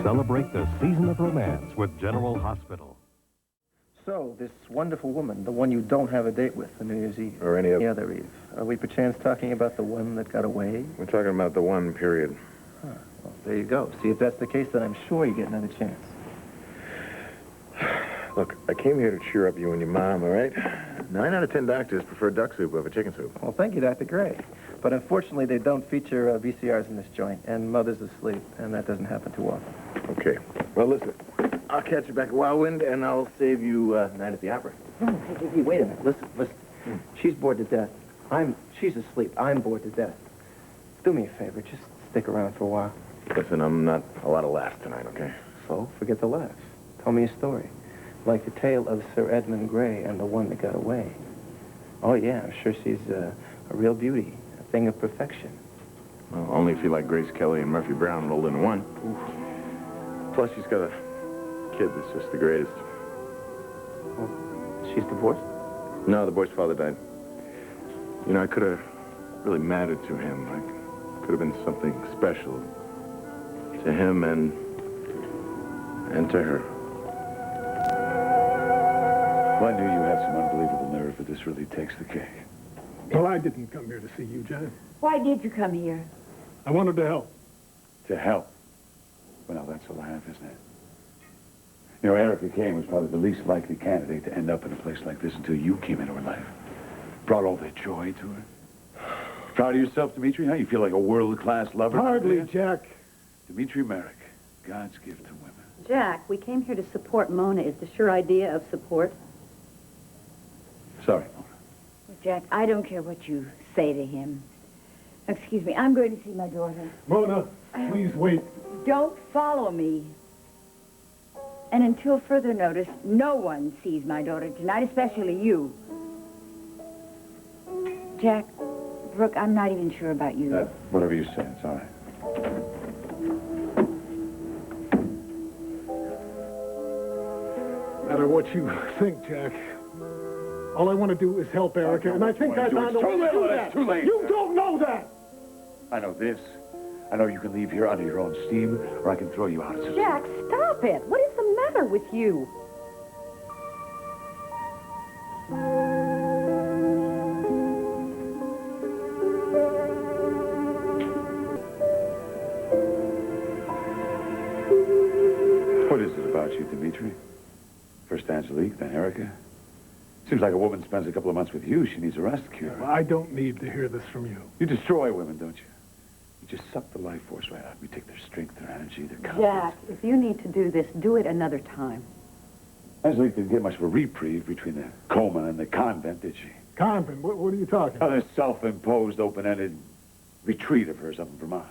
Celebrate the season of romance with General Hospital. So, this wonderful woman, the one you don't have a date with on New Year's Eve. Or any other Eve. Are we perchance talking about the one that got away? We're talking about the one, period. Huh. Well, there you go. See, if that's the case, then I'm sure you get another chance. Look, I came here to cheer up you and your mom, all right? 9 out of 10 doctors prefer duck soup over chicken soup. Well, thank you, Dr. Gray. But unfortunately, they don't feature VCRs in this joint, and Mother's asleep, and that doesn't happen too often. Okay. Well, listen, I'll catch you back at Wildwind, and I'll save you night at the opera. No, hey, wait a minute. Listen. She's bored to death. She's asleep. I'm bored to death. Do me a favor. Just stick around for a while. Listen, I'm not a lot of laughs tonight, okay? So, forget the laughs. Tell me a story. Like the tale of Sir Edmund Grey and the one that got away. Oh, yeah, I'm sure she's a real beauty. A thing of perfection. Well, only if you like Grace Kelly and Murphy Brown rolled into one. Oof. Plus, she's got a kid that's just the greatest. Well, she's divorced? No, the boy's father died. You know, I could have really mattered to him. I could have been something special to him and to her. Well, I knew you had some unbelievable nerve, but this really takes the cake. Well, I didn't come here to see you, Janet. Why did you come here? I wanted to help. To help? Well, that's a laugh, isn't it? You know, Erica Kane was probably the least likely candidate to end up in a place like this until you came into her life. Brought all that joy to her. Proud of yourself, Dimitri, huh? You feel like a world-class lover? Hardly, Jack. Dimitri Marick, God's gift to women. Jack, we came here to support Mona. Is this your idea of support? Sorry, Mona. Jack, I don't care what you say to him. Excuse me, I'm going to see my daughter. Mona, please wait. Don't follow me. And until further notice, no one sees my daughter tonight, especially you. Jack, Brooke, I'm not even sure about you. Whatever you say, it's all right. No matter what you think, Jack, all I want to do is help Erica, and I think I found a way to do that. It's too late. You don't know that! I know this. I know you can leave here under your own steam, or I can throw you out. Jack, stop it. What is the matter with you? What is it about you, Dimitri? First Angelique, then Erica. Seems like a woman spends a couple of months with you. She needs a rest cure. Well, I don't need to hear this from you. You destroy women, don't you? You just suck the life force right out. We take their strength, their energy, their confidence. Jack, if you need to do this, do it another time. Angelique didn't get much of a reprieve between the coma and the convent, did she? Convent? What are you talking Oh, about? this self-imposed, open-ended retreat of hers up in Vermont.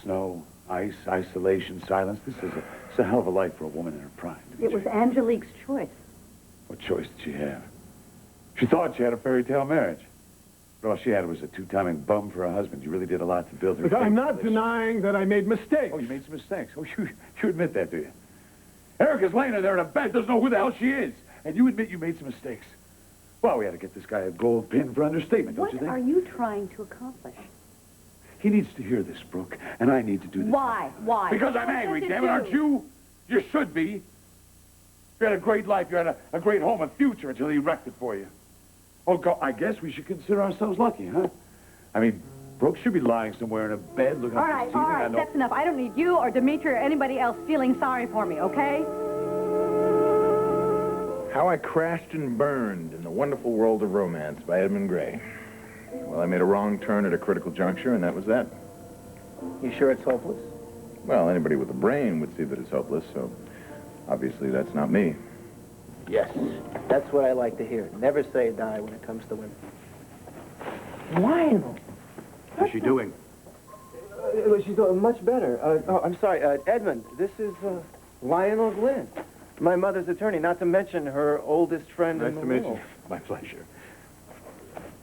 Snow, ice, isolation, silence. It's a hell of a life for a woman in her prime. It was Angelique's choice. What choice did she have? She thought she had a fairy tale marriage. But all she had was a two-timing bum for a husband. You really did a lot to build her. Look, I'm not denying that I made mistakes. Oh, you made some mistakes. Oh, you admit that, do you? Erica's laying there in a bed, doesn't know who the hell she is. And you admit you made some mistakes. Well, we had to get this guy a gold pin for understatement, don't you think? What are you trying to accomplish? He needs to hear this, Brooke, and I need to do this. Why? Why? Because I'm angry, damn it, aren't you? You should be. You had a great life, you had a great home, a future until he wrecked it for you. Oh, I guess we should consider ourselves lucky, huh? I mean, Brooke should be lying somewhere in a bed looking All up right, the ceiling. all right, that's enough. I don't need you or Dimitri or anybody else feeling sorry for me, okay? How I Crashed and Burned in the Wonderful World of Romance by Edmund Grey. Well, I made a wrong turn at a critical juncture, and that was that. You sure it's hopeless? Well, anybody with a brain would see that it's hopeless, so obviously that's not me. Yes. That's what I like to hear. Never say die when it comes to women. Lionel! What's she doing? She's doing much better. I'm sorry, Edmund, this is Lionel Glynn, my mother's attorney, not to mention her oldest friend in the world. Nice to meet you. My pleasure.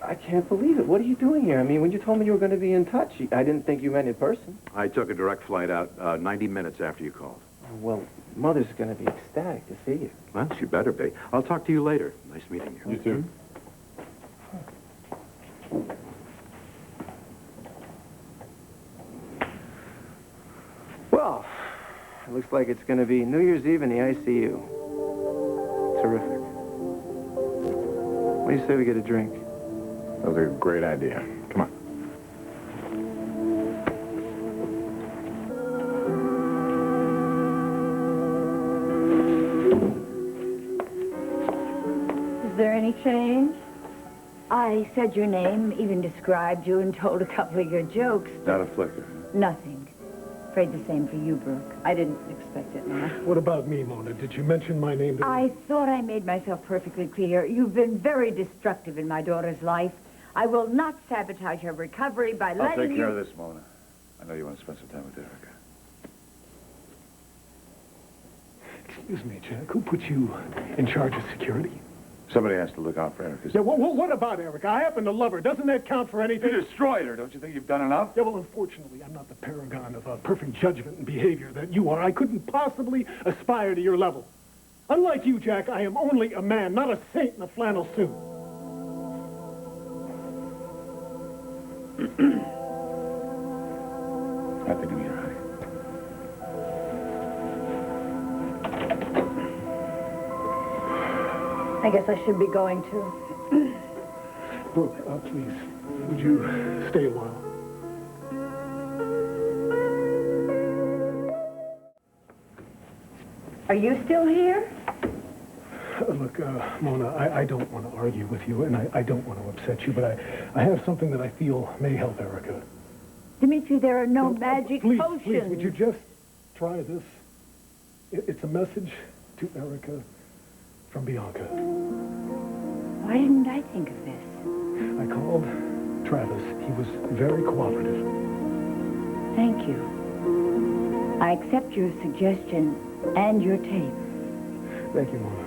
I can't believe it. What are you doing here? I mean, when you told me you were going to be in touch, I didn't think you meant in person. I took a direct flight out 90 minutes after you called. Well, Mother's going to be ecstatic to see you. Well, she better be. I'll talk to you later. Nice meeting you. You too. Well, looks like it's going to be New Year's Eve in the ICU. Terrific. What do you say we get a drink? That was a great idea. Come on. Is there any change? I said your name, even described you, and told a couple of your jokes. Not a flicker. Nothing. Afraid the same for you, Brooke. I didn't expect it, Mona. What about me, Mona? Did you mention my name to I thought I made myself perfectly clear. You've been very destructive in my daughter's life. I will not sabotage her recovery by I'll letting take care you... of this, Mona. I know you want to spend some time with Erica. Excuse me, Jack. Who put you in charge of security? Somebody has to look out for Erica. Yeah, what about Erica? I happen to love her. Doesn't that count for anything? You destroyed her. Don't you think you've done enough? Yeah, well, unfortunately, I'm not the paragon of perfect judgment and behavior that you are. I couldn't possibly aspire to your level. Unlike you, Jack, I am only a man, not a saint in a flannel suit. Happy New Year, honey. I guess I should be going too. Brooke, please, would you stay a while? Are you still here? Look, Mona, I don't want to argue with you, and I don't want to upset you, but I have something that I feel may help Erica. Dimitri, there are no magic potions. Please, would you just try this? It's a message to Erica from Bianca. Why didn't I think of this? I called Travis. He was very cooperative. Thank you. I accept your suggestion and your tape. Thank you, Mona.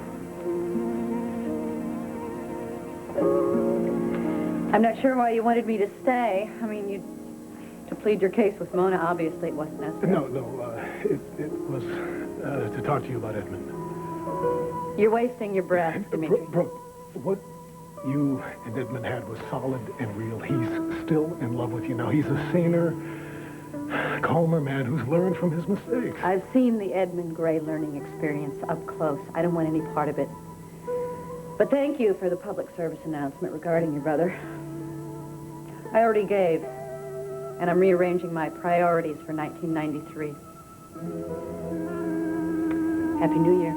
I'm not sure why you wanted me to stay. I mean, to plead your case with Mona, obviously it wasn't necessary. No, it was to talk to you about Edmund. You're wasting your breath, Dimitri. Brooke, what you and Edmund had was solid and real. He's still in love with you now. He's a saner, calmer man who's learned from his mistakes. I've seen the Edmund Grey learning experience up close. I don't want any part of it. But thank you for the public service announcement regarding your brother. I already gave, and I'm rearranging my priorities for 1993. Happy New Year.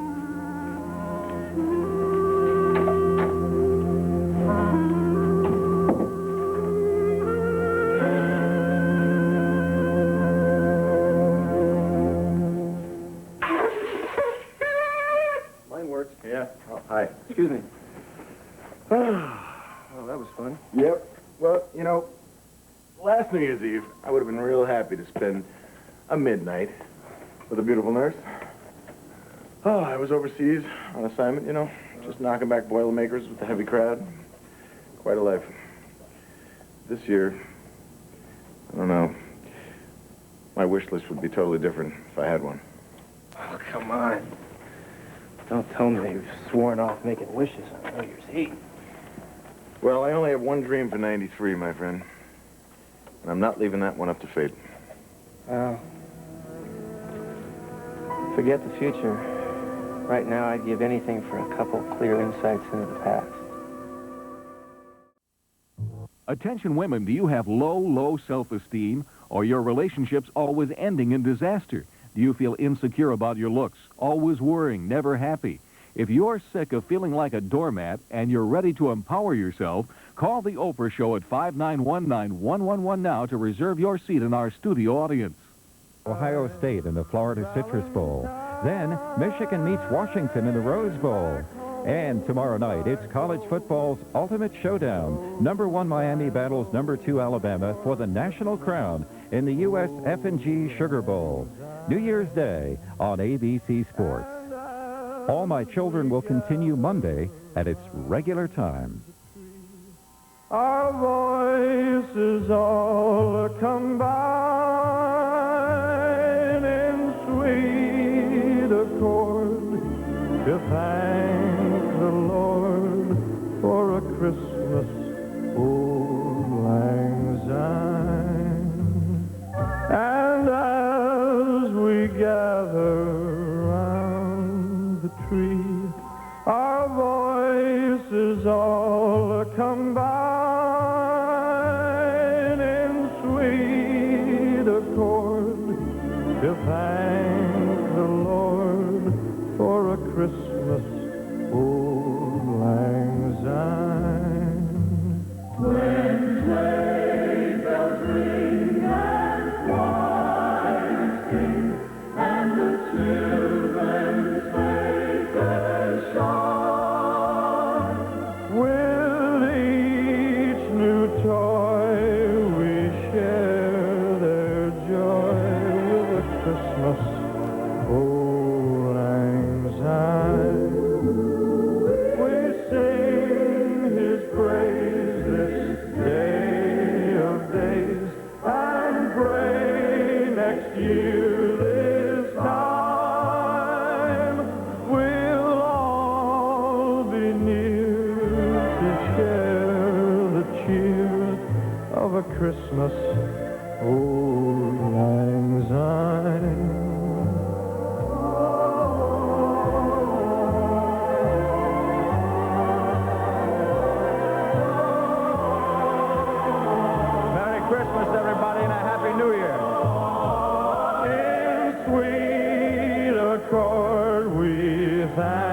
Mine works. Yeah? Oh, hi. Excuse me. Well, that was fun. Yep. Well, you know, last New Year's Eve, I would have been real happy to spend a midnight with a beautiful nurse. Oh, I was overseas on assignment, you know, just knocking back Boilermakers with the heavy crowd. Quite a life. This year, I don't know. My wish list would be totally different if I had one. Oh, come on. Don't tell me you've sworn off making wishes on New Year's Eve. Well, I only have one dream for 93, my friend. And I'm not leaving that one up to fate. Well, forget the future. Right now, I'd give anything for a couple clear insights into the past. Attention women, do you have low self-esteem, or your relationships always ending in disaster? Do you feel insecure about your looks, always worrying, never happy? If you're sick of feeling like a doormat and you're ready to empower yourself, call the Oprah Show at 5919111 now to reserve your seat in our studio audience. Ohio State in the Florida Citrus Bowl. Then, Michigan meets Washington in the Rose Bowl. And tomorrow night, it's college football's ultimate showdown. #1 Miami battles #2 Alabama for the national crown in the U.S. F&G Sugar Bowl. New Year's Day on ABC Sports. All My Children will continue Monday at its regular time. Our voices all combine in sweet accord to thank the Lord for a Christmas old lang syne. And as we gather Christmas, old lang syne. When sleigh bells ring and choirs sing, and the children's faces shine, with each new toy we share their joy with a Christmas, old lang syne. We sing his praise this day of days, and pray next year this time we'll all be near to share the cheer of a Christmas, old lang syne. Merry Christmas, everybody, and a Happy New Year. In sweet accord we thank